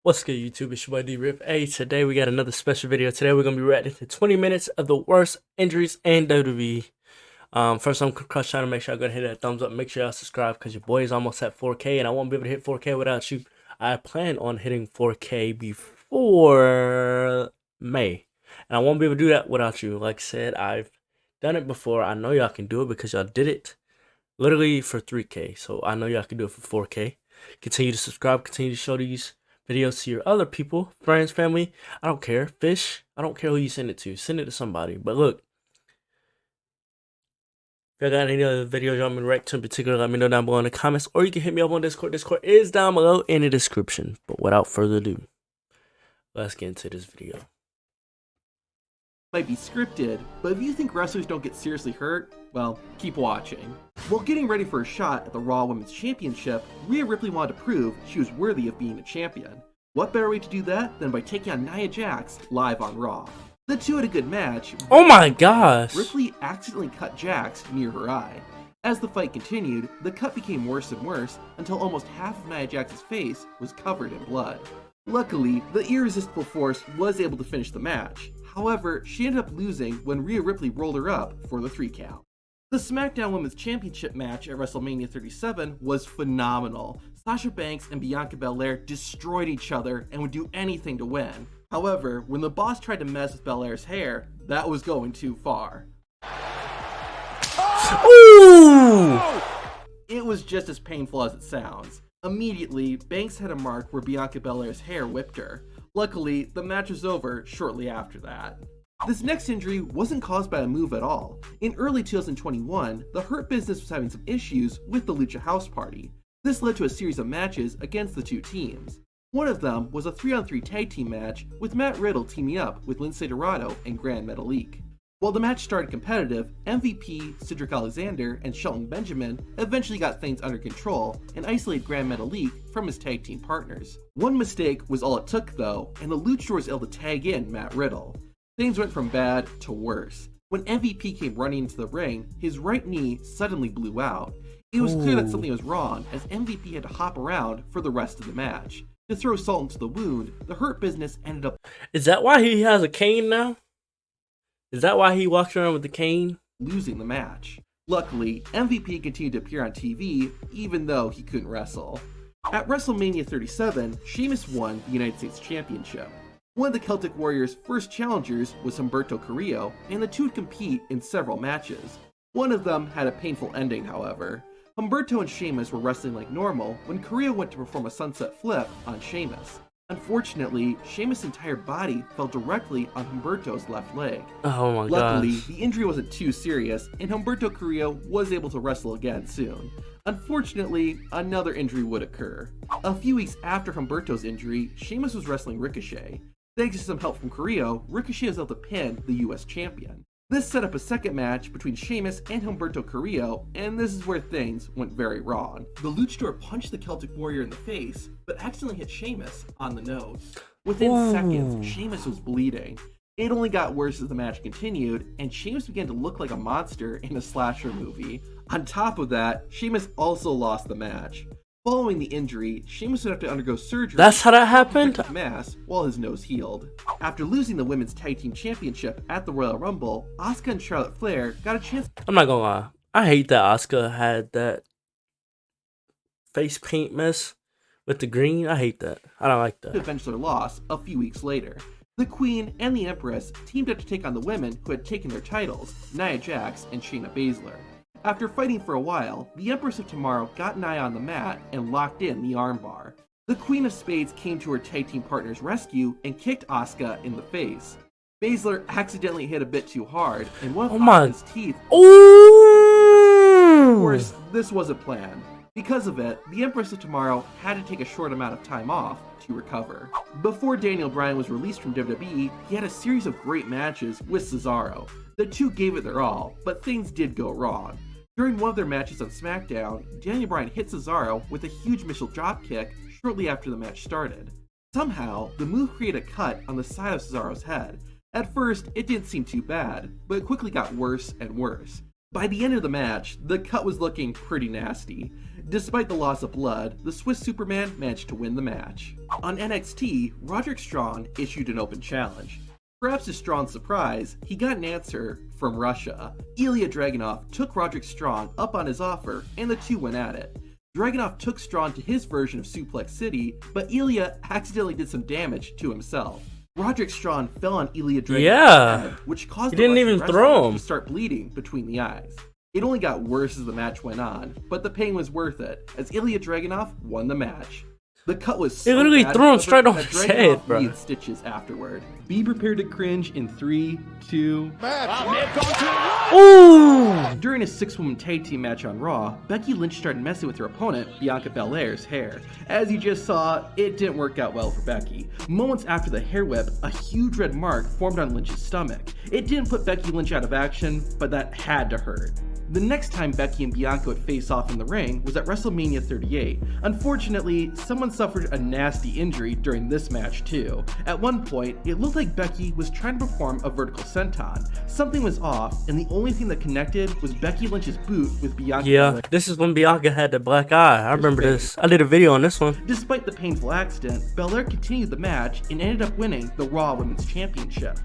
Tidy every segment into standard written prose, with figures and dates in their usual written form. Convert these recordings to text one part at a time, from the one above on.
What's good, YouTube? It's your boy D-Rip. Hey, today we got another special video. Today we're going to be reacting to 20 minutes of the worst injuries in WWE. First, I'm trying to make sure I go ahead and hit that thumbs up. Make sure y'all subscribe because your boy is almost at 4K, and I won't be able to hit 4K without you. I plan on hitting 4K before May, and I won't be able to do that without you. Like I said, I've done it before. I know y'all can do it because y'all did it literally for 3K, so I know y'all can do it for 4K. Continue to subscribe. Continue to show these videos to your other people, friends, family. I don't care. Fish. I don't care who you send it to. Send it to somebody. But look, if you got any other videos you want me to react to in particular, let me know down below in the comments. Or you can hit me up on Discord. Discord is down below in the description. But without further ado, let's get into this video. Might be scripted, but if you think wrestlers don't get seriously hurt, well, keep watching. While getting ready for a shot at the Raw Women's Championship, Rhea Ripley wanted to prove she was worthy of being a champion. What better way to do that than by taking on Nia Jax live on Raw? The two had a good match. Oh my gosh! Ripley accidentally cut Jax near her eye. As the fight continued, the cut became worse and worse until almost half of Nia Jax's face was covered in blood. Luckily, the irresistible force was able to finish the match. However, she ended up losing when Rhea Ripley rolled her up for the 3 count. The SmackDown Women's Championship match at WrestleMania 37 was phenomenal. Sasha Banks and Bianca Belair destroyed each other and would do anything to win. However, when the boss tried to mess with Belair's hair, that was going too far. Ooh! It was just as painful as it sounds. Immediately, Banks had a mark where Bianca Belair's hair whipped her. Luckily, the match was over shortly after that. This next injury wasn't caused by a move at all. In early 2021, the Hurt Business was having some issues with the Lucha House Party. This led to a series of matches against the two teams. One of them was a 3-on-3 tag team match with Matt Riddle teaming up with Lince Dorado and Gran Metalik. While the match started competitive, MVP, Cedric Alexander, and Shelton Benjamin eventually got things under control and isolated Gran Metalik from his tag team partners. One mistake was all it took though, and the Luchador was able to tag in Matt Riddle. Things went from bad to worse. When MVP came running into the ring, his right knee suddenly blew out. It was clear that something was wrong as MVP had to hop around for the rest of the match. To throw salt into the wound, the Hurt Business ended up— Is that why he has a cane now? Is that why he walks around with the cane? Losing the match. Luckily, MVP continued to appear on TV, even though he couldn't wrestle. At WrestleMania 37, Sheamus won the United States Championship. One of the Celtic Warriors' first challengers was Humberto Carrillo, and the two would compete in several matches. One of them had a painful ending, however. Humberto and Sheamus were wrestling like normal when Carrillo went to perform a sunset flip on Sheamus. Unfortunately, Sheamus' entire body fell directly on Humberto's left leg. Oh my god. Luckily, the injury wasn't too serious, and Humberto Carrillo was able to wrestle again soon. Unfortunately, another injury would occur. A few weeks after Humberto's injury, Sheamus was wrestling Ricochet. Thanks to some help from Carrillo, Ricochet was able to pin the US champion. This set up a second match between Sheamus and Humberto Carrillo, and this is where things went very wrong. The Luchador punched the Celtic Warrior in the face, but accidentally hit Sheamus on the nose. Within seconds, Sheamus was bleeding. It only got worse as the match continued, and Sheamus began to look like a monster in a slasher movie. On top of that, Sheamus also lost the match. Following the injury, Sheamus would have to undergo surgery. That's how that happened? Mass while his nose healed. After losing the Women's Tag Team Championship at the Royal Rumble, Asuka and Charlotte Flair got a chance— I'm not gonna lie. I hate that Asuka had that face paint mess with the green. I hate that. I don't like that. to avenge their loss a few weeks later. The Queen and the Empress teamed up to take on the women who had taken their titles, Nia Jax and Shayna Baszler. After fighting for a while, the Empress of Tomorrow got Nia on the mat and locked in the armbar. The Queen of Spades came to her tag team partner's rescue and kicked Asuka in the face. Baszler accidentally hit a bit too hard, and one of Asuka's teeth— Ooh! Of course, this wasn't planned. Because of it, the Empress of Tomorrow had to take a short amount of time off to recover. Before Daniel Bryan was released from WWE, he had a series of great matches with Cesaro. The two gave it their all, but things did go wrong. During one of their matches on SmackDown, Daniel Bryan hit Cesaro with a huge missile dropkick shortly after the match started. Somehow, the move created a cut on the side of Cesaro's head. At first, it didn't seem too bad, but it quickly got worse and worse. By the end of the match, the cut was looking pretty nasty. Despite the loss of blood, the Swiss Superman managed to win the match. On NXT, Roderick Strong issued an open challenge. Perhaps to Strong's surprise, he got an answer from Russia. Ilya Dragunov took Roderick Strong up on his offer, and the two went at it. Dragunov took Strong to his version of Suplex City, but Ilya accidentally did some damage to himself. Roderick Strong fell on Ilya Dragunov's head, which caused the Russian wrestler to start bleeding between the eyes. It only got worse as the match went on, but the pain was worth it, as Ilya Dragunov won the match. The cut was so literally bad, threw him straight on his head, bro. Needed stitches afterward. Be prepared to cringe in 3, 2... Ooh! During a 6-woman tag team match on Raw, Becky Lynch started messing with her opponent, Bianca Belair's hair. As you just saw, it didn't work out well for Becky. Moments after the hair whip, a huge red mark formed on Lynch's stomach. It didn't put Becky Lynch out of action, but that had to hurt. The next time Becky and Bianca would face off in the ring was at WrestleMania 38. Unfortunately, someone suffered a nasty injury during this match too. At one point, it looked like Becky was trying to perform a vertical senton. Something was off, and the only thing that connected was Becky Lynch's boot with Bianca. Yeah, this is when Bianca had the black eye. I remember this. I did a video on this one. Despite the painful accident, Belair continued the match and ended up winning the Raw Women's Championship.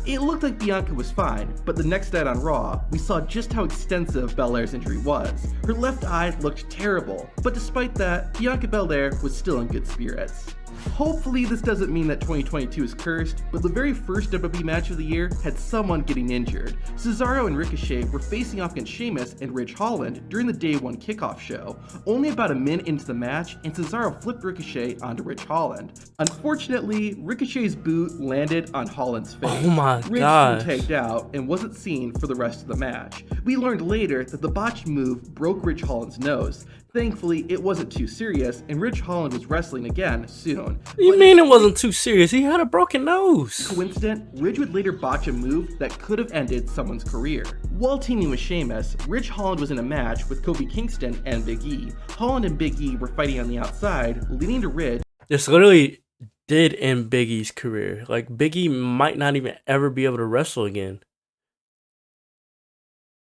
It looked like Bianca was fine, but the next night on Raw, we saw just how extensive Belair's injury was. Her left eye looked terrible, but despite that, Bianca Belair was still in good spirits. Hopefully this doesn't mean that 2022 is cursed, but the very first WWE match of the year had someone getting injured. Cesaro and Ricochet were facing off against Sheamus and Ridge Holland during the Day 1 kickoff show. Only about a minute into the match, and Cesaro flipped Ricochet onto Ridge Holland. Unfortunately, Ricochet's boot landed on Holland's face. Oh my gosh. Ridge tagged out and wasn't seen for the rest of the match. We learned later that the botched move broke Ridge Holland's nose. Thankfully, it wasn't too serious, and Ridge Holland was wrestling again soon. You mean it wasn't too serious? He had a broken nose. Coincident, Ridge would later botch a move that could have ended someone's career. While teaming with Sheamus, Ridge Holland was in a match with Kofi Kingston and Big E. Holland and Big E were fighting on the outside, leading to Ridge. This literally did end Big E's career. Like, Big E might not even ever be able to wrestle again.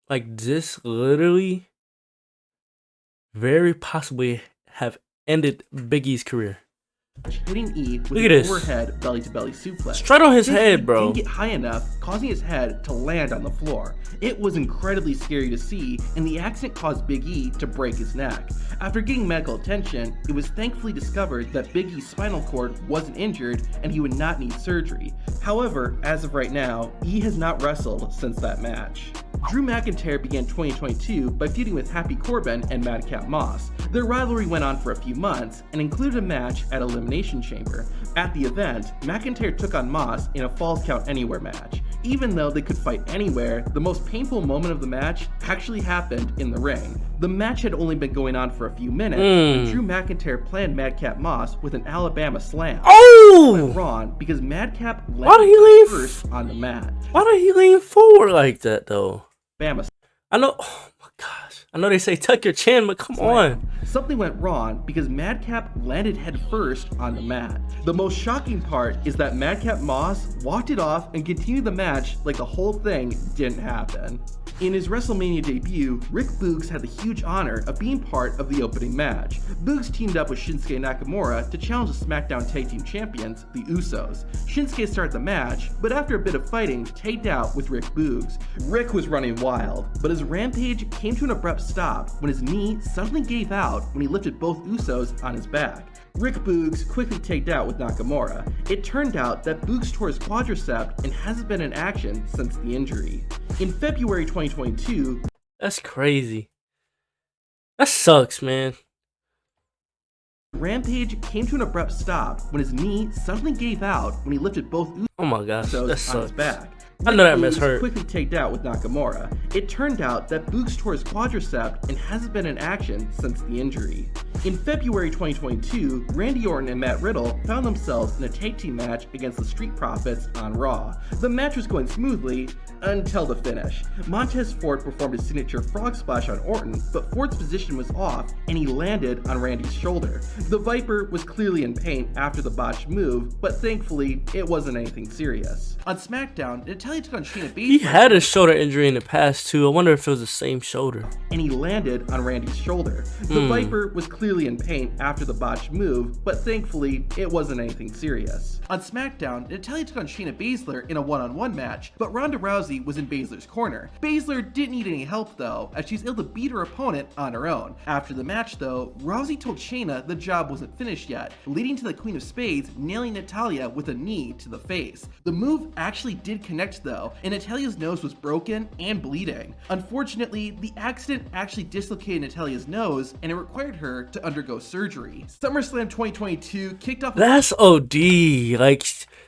Like, this literally very possibly have ended Big E's career. Hitting E with Look at an this. overhead belly-to-belly suplex. Straight on his head, bro. Didn't get high enough, causing his head to land on the floor. It was incredibly scary to see, and the accident caused Big E to break his neck. After getting medical attention, it was thankfully discovered that Big E's spinal cord wasn't injured and he would not need surgery. However, as of right now, E has not wrestled since that match. Drew McIntyre began 2022 by feuding with Happy Corbin and Madcap Moss. Their rivalry went on for a few months and included a match at Elimination Chamber. At the event, McIntyre took on Moss in a Falls Count Anywhere match. Even though they could fight anywhere, the most painful moment of the match actually happened in the ring. The match had only been going on for a few minutes when Drew McIntyre planned Madcap Moss with an Alabama slam. Oh! Went wrong because Madcap Why did he landed lean first on the mat. Why did he lean forward like that, though? Alabama I know. Oh my gosh. I know they say tuck your chin, but come on. Something went wrong because Madcap landed head first on the mat. The most shocking part is that Madcap Moss walked it off and continued the match like the whole thing didn't happen. In his WrestleMania debut, Rick Boogs had the huge honor of being part of the opening match. Boogs teamed up with Shinsuke Nakamura to challenge the SmackDown Tag Team Champions, the Usos. Shinsuke started the match, but after a bit of fighting, tagged out with Rick Boogs. Rick was running wild, but his rampage came to an abrupt stop when his knee suddenly gave out when he lifted both Usos on his back. Rick Boogs quickly tagged out with Nakamura. It turned out that Boogs tore his quadricep and hasn't been in action since the injury. In February 2022, That's crazy. That sucks, man. Rampage came to an abrupt stop when his knee suddenly gave out when he lifted both Oh my gosh, that Usos on his sucks. back. I know that Boogs mess hurt. quickly tagged out with Nakamura. It turned out that Boogs tore his quadricep and hasn't been in action since the injury. In February 2022, Randy Orton and Matt Riddle found themselves in a tag team match against the Street Profits on Raw. The match was going smoothly until the finish. Montez Ford performed his signature frog splash on Orton, but Ford's position was off and he landed on Randy's shoulder. The Viper was clearly in pain after the botched move, but thankfully it wasn't anything serious. On SmackDown, Natalya Natalya took on Shayna Baszler. He had a shoulder injury in the past too. I wonder if it was the same shoulder. And he landed on Randy's shoulder. The Viper was clearly in pain after the botched move, but thankfully, it wasn't anything serious. On SmackDown, Natalya took on Shayna Baszler in a one-on-one match, but Ronda Rousey was in Baszler's corner. Baszler didn't need any help though, as she's able to beat her opponent on her own. After the match though, Rousey told Shayna the job wasn't finished yet, leading to the Queen of Spades nailing Natalya with a knee to the face. The move actually did connect though, and Natalya's nose was broken and bleeding. Unfortunately, the accident actually dislocated Natalya's nose, and it required her to undergo surgery. SummerSlam 2022 kicked off. That's OD. Like,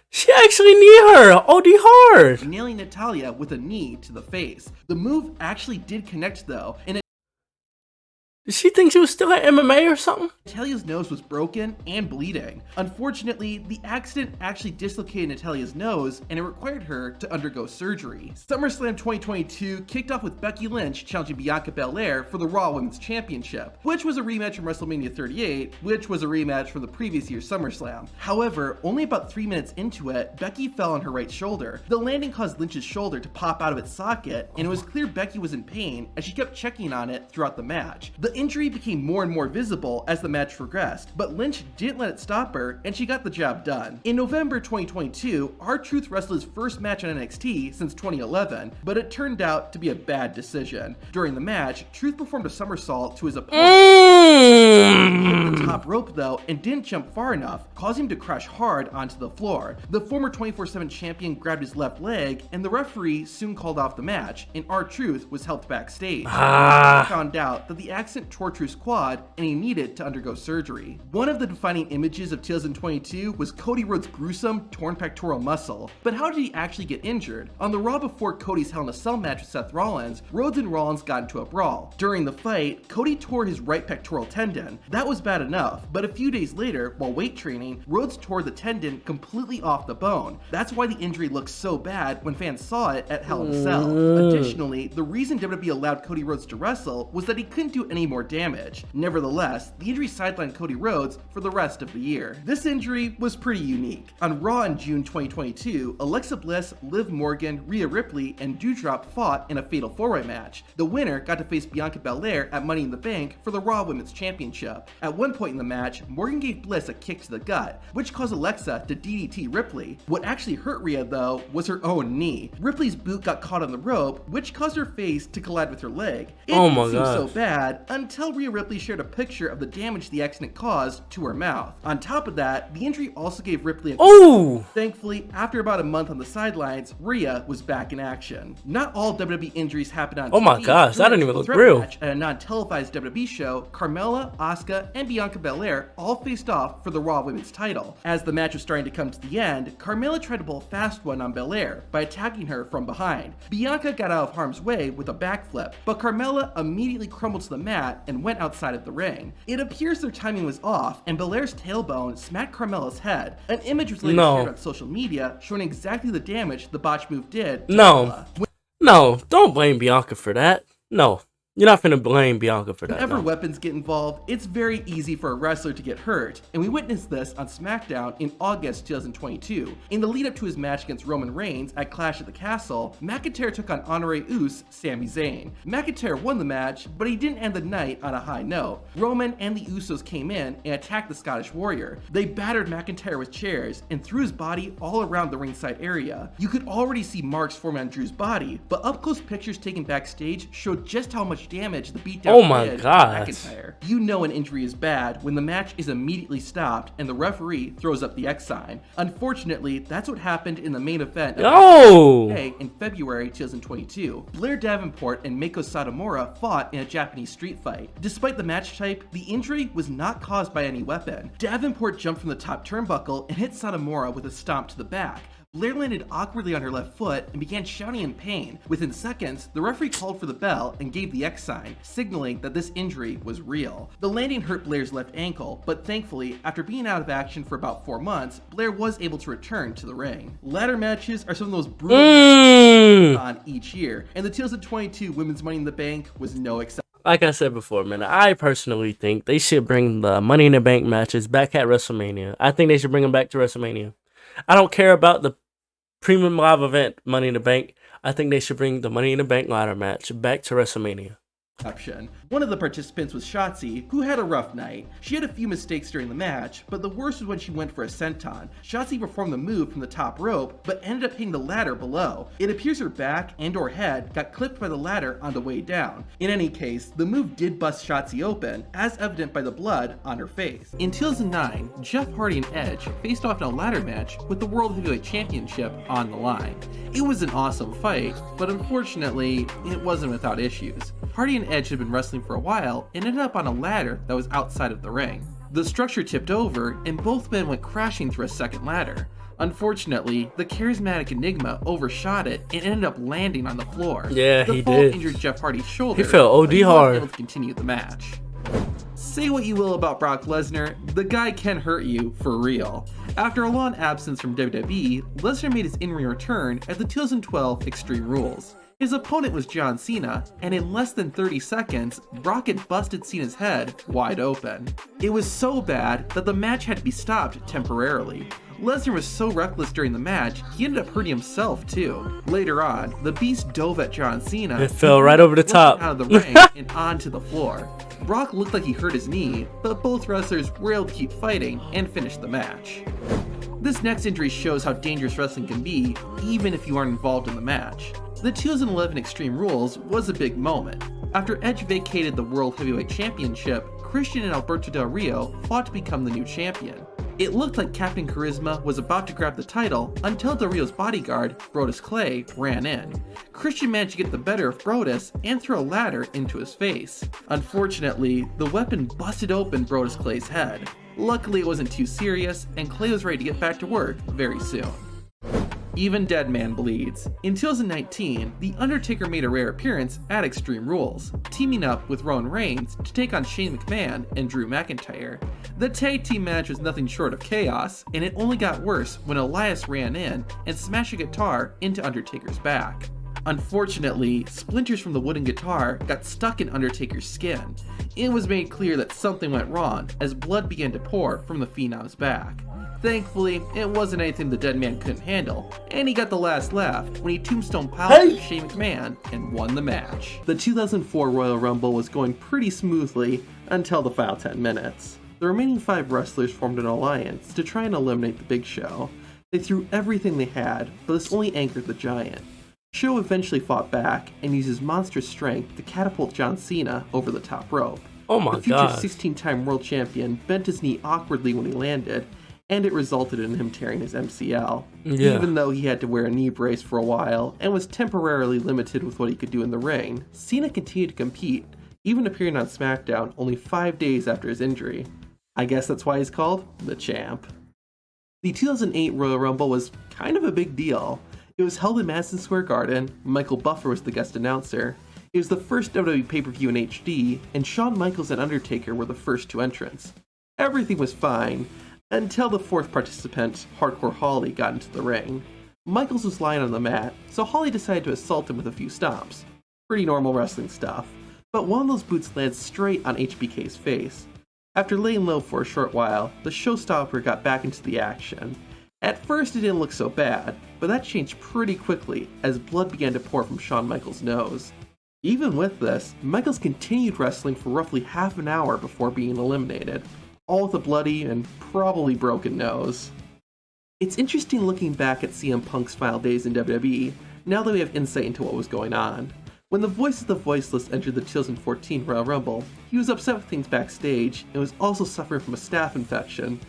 she actually need her. OD hard. Nailing Natalya with a knee to the face. The move actually did connect though, and Did she think she was still at MMA or something? Natalya's nose was broken and bleeding. Unfortunately, the accident actually dislocated Natalya's nose, and it required her to undergo surgery. SummerSlam 2022 kicked off with Becky Lynch challenging Bianca Belair for the Raw Women's Championship, which was a rematch from WrestleMania 38, which was a rematch from the previous year's SummerSlam. However, only about 3 minutes into it, Becky fell on her right shoulder. The landing caused Lynch's shoulder to pop out of its socket, and it was clear Becky was in pain as she kept checking on it throughout the match. The injury became more and more visible as the match progressed, but Lynch didn't let it stop her, and she got the job done. In November 2022, R-Truth wrestled his first match on NXT since 2011, but it turned out to be a bad decision. During the match, Truth performed a somersault to his opponent. He hit the top rope though and didn't jump far enough, causing him to crash hard onto the floor. The former 24/7 champion grabbed his left leg, and the referee soon called off the match, and R-Truth was helped backstage. He found out that the accident tore Truth's quad, and he needed to undergo surgery. One of the defining images of 2022 was Cody Rhodes' gruesome, torn pectoral muscle. But how did he actually get injured? On the Raw before Cody's Hell in a Cell match with Seth Rollins, Rhodes and Rollins got into a brawl. During the fight, Cody tore his right pectoral tendon. That was bad enough, but a few days later, while weight training, Rhodes tore the tendon completely off the bone. That's why the injury looked so bad when fans saw it at Hell in a Cell. Additionally, the reason WWE allowed Cody Rhodes to wrestle was that he couldn't do any more damage. Nevertheless, the injury sidelined Cody Rhodes for the rest of the year. This injury was pretty unique. On Raw in June 2022, Alexa Bliss, Liv Morgan, Rhea Ripley, and Doudrop fought in a fatal four-way match. The winner got to face Bianca Belair at Money in the Bank for the Raw Women's Championship. At one point in the match, Morgan gave Bliss a kick to the gut, which caused Alexa to DDT Ripley. What actually hurt Rhea though was her own knee. Ripley's boot got caught on the rope, which caused her face to collide with her leg. It didn't seem so bad until Rhea Ripley shared a picture of the damage the accident caused to her mouth. On top of that, the injury also gave Ripley a Thankfully, after about a month on the sidelines, Rhea was back in action. Not all WWE injuries happened on TV. Oh my gosh, that didn't even look real. At a non-televised WWE show, Carmella, Asuka, and Bianca Belair all faced off for the Raw Women's title. As the match was starting to come to the end, Carmella tried to pull a fast one on Belair by attacking her from behind. Bianca got out of harm's way with a backflip, but Carmella immediately crumbled to the mat and went outside of the ring. It appears their timing was off, and Belair's tailbone smacked Carmella's head. An image was later shared on social media showing exactly the damage the botch move did to Carmella. No, don't blame Bianca for that. No. You're not gonna blame Bianca for that. Whenever weapons get involved, it's very easy for a wrestler to get hurt, and we witnessed this on SmackDown in August 2022. In the lead up to his match against Roman Reigns at Clash at the Castle, McIntyre took on Honoré Uce, Sami Zayn. McIntyre won the match, but he didn't end the night on a high note. Roman and the Usos came in and attacked the Scottish Warrior. They battered McIntyre with chairs and threw his body all around the ringside area. You could already see marks forming on Drew's body, but up-close pictures taken backstage showed just how much damage the beatdown did to McIntyre. You know an injury is bad when the match is immediately stopped and the referee throws up the X sign. Unfortunately, that's what happened in the main event of in February 2022. Blair Davenport and Meiko Satomura fought in a Japanese street fight. Despite the match type, the injury was not caused by any weapon. Davenport jumped from the top turnbuckle and hit Satomura with a stomp to the back. Blair landed awkwardly on her left foot and began shouting in pain. Within seconds, the referee called for the bell and gave the X sign, signaling that this injury was real. The landing hurt Blair's left ankle, but thankfully, after being out of action for about 4 months, Blair was able to return to the ring. Ladder matches are some of those brutal matches on each year, and the 2022 Women's Money in the Bank was no exception. Like I said before, man, I personally think they should bring the Money in the Bank matches back at WrestleMania. I think they should bring them back to WrestleMania. I don't care about the premium live event Money in the Bank. I think they should bring the Money in the Bank ladder match back to WrestleMania. One of the participants was Shotzi, who had a rough night. She had a few mistakes during the match, but the worst was when she went for a senton. Shotzi performed the move from the top rope, but ended up hitting the ladder below. It appears her back and or head got clipped by the ladder on the way down. In any case, the move did bust Shotzi open, as evident by the blood on her face. In 2009, Jeff Hardy and Edge faced off in a ladder match with the World Heavyweight Championship on the line. It was an awesome fight, but unfortunately, it wasn't without issues. Hardy and Edge had been wrestling for a while and ended up on a ladder that was outside of the ring. The structure tipped over and both men went crashing through a second ladder. Unfortunately, the charismatic Enigma overshot it and ended up landing on the floor. Yeah, the he fall did. Injured Jeff Hardy's shoulder. He fell OD but he hard. wasn't able to continue the match. Say what you will about Brock Lesnar, the guy can hurt you for real. After a long absence from WWE, Lesnar made his in-ring return at the 2012 Extreme Rules. His opponent was John Cena, and in less than 30 seconds, Brock had busted Cena's head wide open. It was so bad that the match had to be stopped temporarily. Lesnar was so reckless during the match, he ended up hurting himself too. Later on, the Beast dove at John Cena. It fell right over the top. Out of the ring and onto the floor. Brock looked like he hurt his knee, but both wrestlers were able to keep fighting and finish the match. This next injury shows how dangerous wrestling can be, even if you aren't involved in the match. The 2011 Extreme Rules was a big moment. After Edge vacated the World Heavyweight Championship, Christian and Alberto Del Rio fought to become the new champion. It looked like Captain Charisma was about to grab the title until Del Rio's bodyguard, Brodus Clay, ran in. Christian managed to get the better of Brodus and throw a ladder into his face. Unfortunately, the weapon busted open Brodus Clay's head. Luckily, it wasn't too serious, and Clay was ready to get back to work very soon. Even dead man bleeds. In 2019, The Undertaker made a rare appearance at Extreme Rules, teaming up with Roman Reigns to take on Shane McMahon and Drew McIntyre. The tag team match was nothing short of chaos, and it only got worse when Elias ran in and smashed a guitar into Undertaker's back. Unfortunately, splinters from the wooden guitar got stuck in Undertaker's skin. It was made clear that something went wrong as blood began to pour from the Phenom's back. Thankfully, it wasn't anything the dead man couldn't handle, and he got the last laugh when he tombstone powered Shane McMahon and won the match. The 2004 Royal Rumble was going pretty smoothly until the final 10 minutes. The remaining 5 wrestlers formed an alliance to try and eliminate the Big Show. They threw everything they had, but this only angered the Giant. Show eventually fought back and used his monstrous strength to catapult John Cena over the top rope. Oh my The future god. 16-time world champion bent his knee awkwardly when he landed, and it resulted in him tearing his MCL, even though he had to wear a knee brace for a while and was temporarily limited with what he could do in the ring. Cena continued to compete, even appearing on SmackDown only 5 days after his injury. I guess that's why he's called the Champ. The 2008 Royal Rumble was kind of a big deal. It was held in Madison Square Garden, Michael Buffer was the guest announcer. It was the first WWE pay-per-view in HD, and Shawn Michaels and Undertaker were the first 2 entrants. Everything was fine, until the 4th participant, Hardcore Holly, got into the ring. Michaels was lying on the mat, so Holly decided to assault him with a few stomps. Pretty normal wrestling stuff. But one of those boots landed straight on HBK's face. After laying low for a short while, the showstopper got back into the action. At first it didn't look so bad, but that changed pretty quickly as blood began to pour from Shawn Michaels' nose. Even with this, Michaels continued wrestling for roughly half an hour before being eliminated, all with a bloody and probably broken nose. It's interesting looking back at CM Punk's final days in WWE, now that we have insight into what was going on. When the Voice of the Voiceless entered the 2014 Royal Rumble, he was upset with things backstage and was also suffering from a staph infection,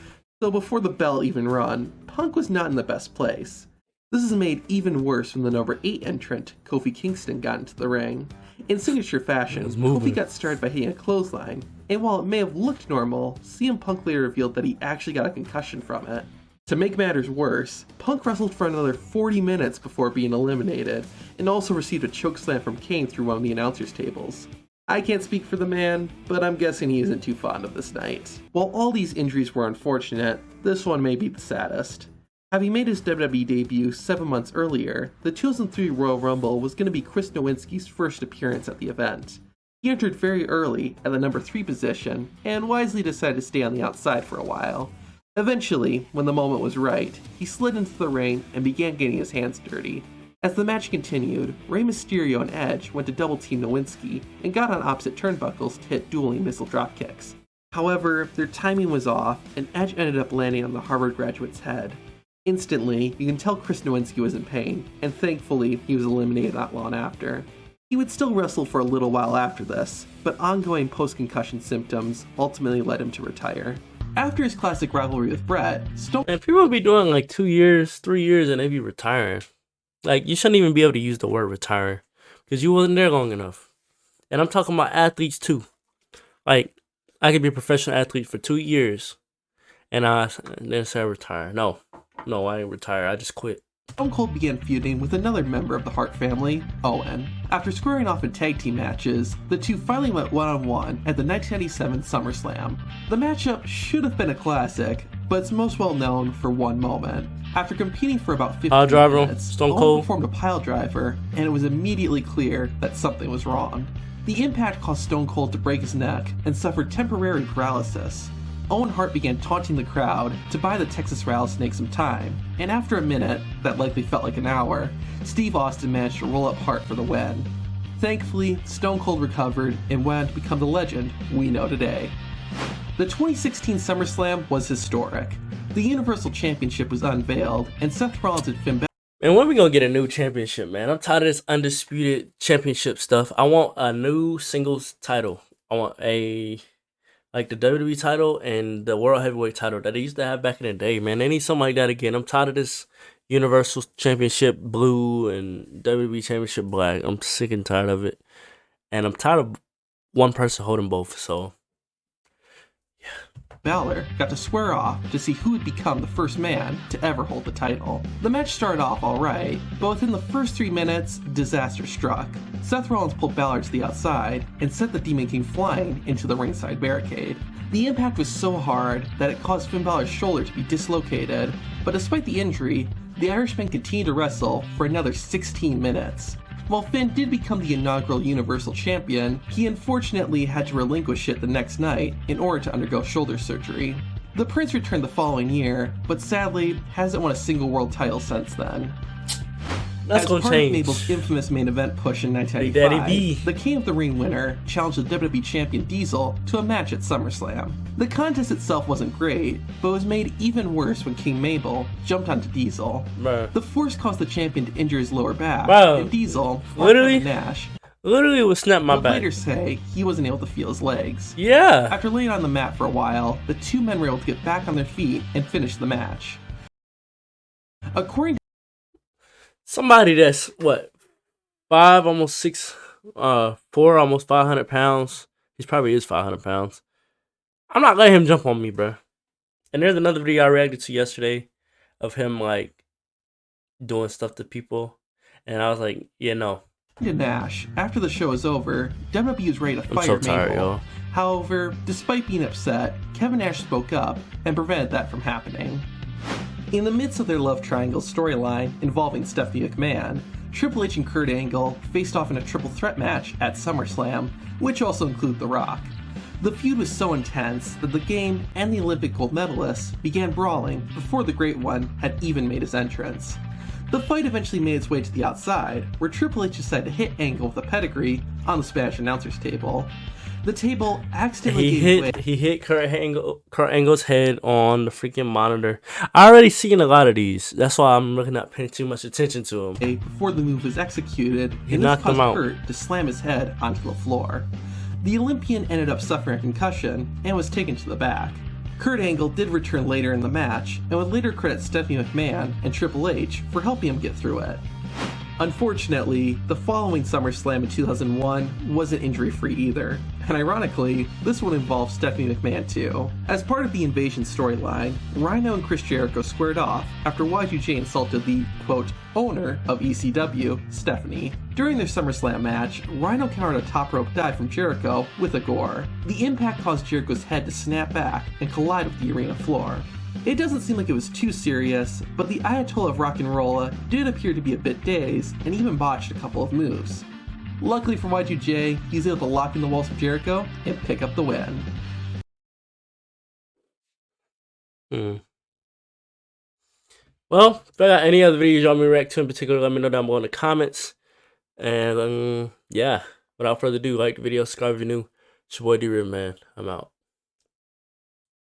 so before the bell even run, Punk was not in the best place. This is made even worse when the number 8 entrant, Kofi Kingston, got into the ring. In signature fashion, Kofi got started by hitting a clothesline, and while it may have looked normal, CM Punk later revealed that he actually got a concussion from it. To make matters worse, Punk wrestled for another 40 minutes before being eliminated, and also received a chokeslam from Kane through one of the announcers' tables. I can't speak for the man, but I'm guessing he isn't too fond of this night. While all these injuries were unfortunate, this one may be the saddest. Having made his WWE debut 7 months earlier, the 2003 Royal Rumble was going to be Chris Nowinski's first appearance at the event. He entered very early at the number 3 position, and wisely decided to stay on the outside for a while. Eventually, when the moment was right, he slid into the ring and began getting his hands dirty. As the match continued, Rey Mysterio and Edge went to double team Nowinski and got on opposite turnbuckles to hit dueling missile dropkicks. However, their timing was off, and Edge ended up landing on the Harvard graduate's head. Instantly, you can tell Chris Nowinski was in pain, and thankfully, he was eliminated not long after. He would still wrestle for a little while after this, but ongoing post-concussion symptoms ultimately led him to retire. After his classic rivalry with Brett, Stone... And people be doing like 2 years, 3 years, and they be retiring. Like, you shouldn't even be able to use the word retire, because you wasn't there long enough. And I'm talking about athletes too. Like, I could be a professional athlete for 2 years, and then say I retire. No, I ain't retire. I just quit. Stone Cold began feuding with another member of the Hart family, Owen. After squaring off in tag team matches, the two finally went one-on-one at the 1997 SummerSlam. The matchup should have been a classic, but it's most well known for one moment. After competing for about 15 minutes, Stone Cold Owen performed a pile driver, and it was immediately clear that something was wrong. The impact caused Stone Cold to break his neck and suffered temporary paralysis. Owen Hart began taunting the crowd to buy the Texas Rattlesnake some time, and after a minute, that likely felt like an hour, Steve Austin managed to roll up Hart for the win. Thankfully, Stone Cold recovered and went on to become the legend we know today. The 2016 SummerSlam was historic. The Universal Championship was unveiled, and Seth Rollins and Finn Balor. And when we gonna get a new championship, man? I'm tired of this undisputed championship stuff. I want a new singles title. I want like the WWE title and the World Heavyweight title that they used to have back in the day, man. They need something like that again. I'm tired of this Universal Championship blue and WWE Championship black. I'm sick and tired of it. And I'm tired of one person holding both, so Balor got to square off to see who would become the first man to ever hold the title. The match started off alright, but within the first 3 minutes, disaster struck. Seth Rollins pulled Balor to the outside and sent the Demon King flying into the ringside barricade. The impact was so hard that it caused Finn Balor's shoulder to be dislocated, but despite the injury, the Irishman continued to wrestle for another 16 minutes. While Finn did become the inaugural Universal Champion, he unfortunately had to relinquish it the next night in order to undergo shoulder surgery. The Prince returned the following year, but sadly hasn't won a single world title since then. That's gonna change. As part of Mabel's infamous main event push in 1995, the King of the Ring winner challenged the WWE Champion Diesel to a match at SummerSlam. The contest itself wasn't great, but was made even worse when King Mabel jumped onto Diesel. Bruh. The force caused the champion to injure his lower back, Bruh. and Diesel, Literally? Nash, Literally would snap my would back. later say he wasn't able to feel his legs. Yeah. After laying on the mat for a while, the two men were able to get back on their feet and finish the match. According to Somebody that's what, 5, almost 6, 4, almost 500 pounds. He probably is 500 pounds. I'm not letting him jump on me, bro. And there's another video I reacted to yesterday of him like doing stuff to people, and I was like, yeah, no. Nash, after the show was over, WWE was ready to fire so tired, Mabel. yo. However, despite being upset, Kevin Nash spoke up and prevented that from happening. In the midst of their love triangle storyline involving Stephanie McMahon, Triple H and Kurt Angle faced off in a triple threat match at SummerSlam, which also included The Rock. The feud was so intense that the game and the Olympic gold medalists began brawling before the Great One had even made his entrance. The fight eventually made its way to the outside, where Triple H decided to hit Angle with a pedigree on the Spanish announcer's table. The table accidentally gave way. He hit Kurt Angle's head on the freaking monitor. I already seen a lot of these. That's why I'm not paying too much attention to him. Before the move was executed, He and this knocked him caused out. Kurt to slam his head onto the floor. The Olympian ended up suffering a concussion and was taken to the back. Kurt Angle did return later in the match and would later credit Stephanie McMahon and Triple H for helping him get through it. Unfortunately, the following SummerSlam in 2001 wasn't injury-free either, and ironically, this one involved Stephanie McMahon too. As part of the Invasion storyline, Rhino and Chris Jericho squared off after Y2J insulted the, quote, owner of ECW, Stephanie. During their SummerSlam match, Rhino countered a top rope dive from Jericho with a gore. The impact caused Jericho's head to snap back and collide with the arena floor. It doesn't seem like it was too serious, but the Ayatollah of Rock and Roll did appear to be a bit dazed and even botched a couple of moves. Luckily for Y2J, he's able to lock in the walls of Jericho and pick up the win. Hmm. Well, if I got any other videos you want me to react to in particular, let me know down below in the comments. And yeah, without further ado, like the video, subscribe if you're new. It's your boy D-Rip, man. I'm out.